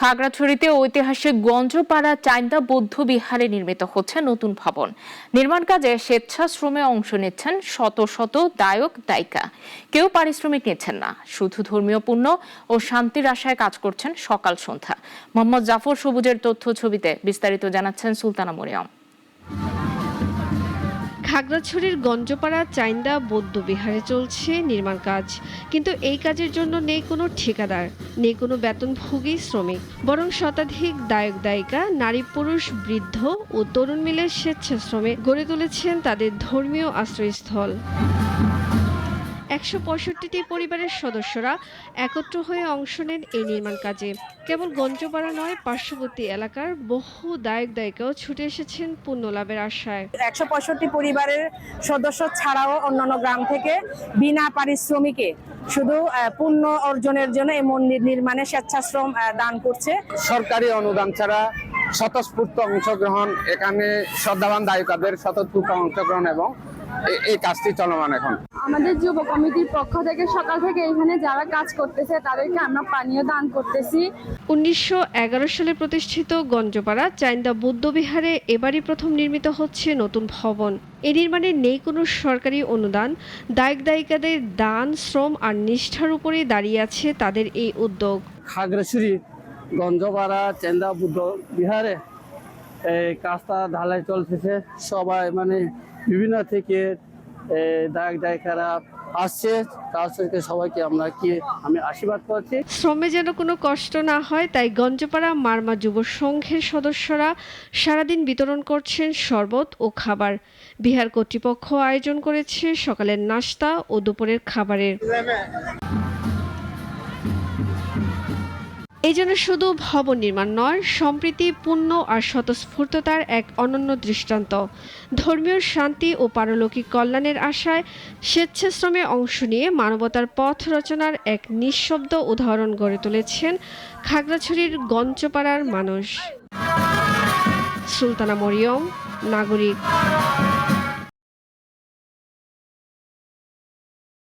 খাগড়াছড়িতে ঐতিহাসিক গঞ্জপাড়া চাইন্দা বৌদ্ধ বিহারে নির্মিত হচ্ছে নতুন ভবন। নির্মাণ কাজে স্বেচ্ছাশ্রমে অংশ নিচ্ছেন শত শত দায়ক দায়িকা। কেউ পারিশ্রমিক নিচ্ছেন না, শুধু ধর্মীয় পুণ্য ও শান্তির আশায় কাজ করছেন সকাল সন্ধ্যা। মোহাম্মদ জাফর সবুজের তথ্য ছবিতে বিস্তারিত জানাচ্ছেন সুলতানা মরিয়ম। খাগড়াছড়ির গঞ্জপাড়া চাইন্দা বৌদ্ধবিহারে চলছে নির্মাণ কাজ, কিন্তু এই কাজের জন্য নেই কোনো ঠিকাদার, নেই কোনো বেতনভোগী শ্রমিক, বরং শতাধিক দায়ক দায়িকা, নারী পুরুষ বৃদ্ধ ও তরুণ মিলে স্বেচ্ছাশ্রমে গড়ে তুলেছেন তাদের ধর্মীয় আশ্রয়স্থল। ১৬৫টি পরিবারের সদস্যরা একত্র হয়ে অংশ নেন এই নির্মাণ কাজে। কেবল গঞ্জপাড়া নয়, পার্শ্ববর্তী এলাকার বহু দায়ক দায়িকাও ছুটে এসেছেন পুণ্য লাভের আশায়। ১৬৫ পরিবারের সদস্য ছাড়াও অন্যান্য গ্রাম থেকে বিনা পারিশ্রমিকে শুধু পুণ্য অর্জনের জন্য এই মন্দির নির্মাণে স্বেচ্ছাশ্রম দান করছে। সরকারি অনুদান ছাড়া স্বতঃস্ফূর্ত অংশগ্রহণ, এখানে শ্রদ্ধাবান দায়িকাদের স্বতঃস্ফূর্ত অংশগ্রহণ এবং এই কাজটি চলমান। এখন আমাদের যুব কমিটির পক্ষ থেকে সকাল থেকে এখানে যারা কাজ করতেছে তাদেরকে আমরা পানীয় দান করতেছি। ১৯১১ সালে প্রতিষ্ঠিত গঞ্জপাড়া চাইন্দা বৌদ্ধবিহারে এবারই প্রথম নির্মিত হচ্ছে নতুন ভবন। এ নির্মাণে নেই কোনো সরকারি অনুদান, দায়ক দায়িকাদের দান, শ্রম আর নিষ্ঠার উপরেই দাঁড়িয়ে আছে তাদের এই উদ্যোগ। খাগড়াছড়ি গঞ্জপাড়া চাইন্দা বৌদ্ধ বিহারে এই কাজটা ঢালাই চলতেছে। সবাই বিভিন্ন থেকে দায়ক দায়িকারা আসছে, তার থেকে সবাইকে আমি আশীর্বাদ করছি। শ্রমে যেন কোনো কষ্ট না হয়, তাই গঞ্জপাড়া মারমা যুব সংঘের সদস্যরা সারাদিন বিতরণ করছেন শরবত ও খাবার। বিহার কর্তৃপক্ষ আয়োজন করেছে সকালের নাস্তা ও দুপুরের খাবারের। এই জন্য শুধু ভবন নির্মাণ নয়, সম্প্রীতি, পুণ্য আর স্বতঃস্ফূর্ততার এক অনন্য দৃষ্টান্ত। ধর্মীয় শান্তি ও পারলৌকিক কল্যাণের আশায় স্বেচ্ছাশ্রমে অংশ নিয়ে মানবতার পথ রচনার এক নিঃশব্দ উদাহরণ গড়ে তুলেছেন খাগড়াছড়ির গঞ্জপাড়ার মানুষ। সুলতানা মরিয়ম, নাগরিক।